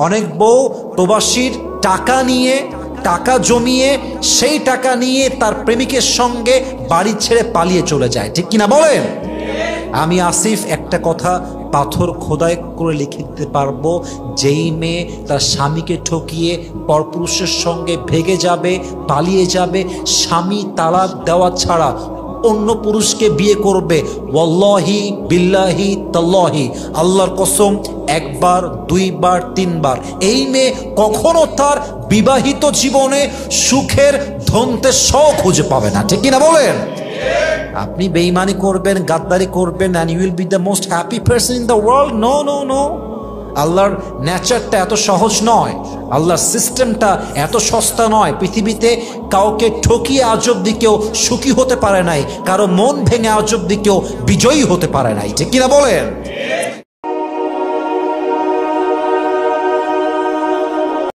অনেক বউ প্রবাসীর টাকা নিয়ে, টাকা জমিয়ে, সেই টাকা নিয়ে তার প্রেমিকের সঙ্গে বাড়ি ছেড়ে পালিয়ে চলে যায়, ঠিক কিনা বলেন? আমি আসিফ একটা কথা পাথর খোদাই করে লিখে দিতে পারবো, যেই মেয়ে তার স্বামীকে ঠকিয়ে পরপুরুষের সঙ্গে ভেগে যাবে, পালিয়ে যাবে, স্বামী তালাক দেওয়া ছাড়া অন্য পুরুষকে বিয়ে করবে, ওয়াল্লাহি বিল্লাহি তাল্লাহি, আল্লাহর কসম, একবার, দুইবার, তিনবার, এই মেয়ে কখনো তার বিবাহিত জীবনে সুখের ধনতেশ্বর খুঁজে পাবে না, ঠিক কিনা বলেন? আপনি বেঈমানি করবেন, গাদ্দারি করবেন, and you will be the most happy person in the world? No, no, no. আল্লাহর নেচারটা এত সহজ নয়, আল্লাহর সিস্টেমটা এত সস্তা নয়। পৃথিবীতে কাউকে ঠকিয়ে আজ অব্দি কেউ সুখী হতে পারে নাই, কারো মন ভেঙে আজ অব্দি কেউ বিজয়ী হতে পারে নাই, ঠিক কিনা বলেন?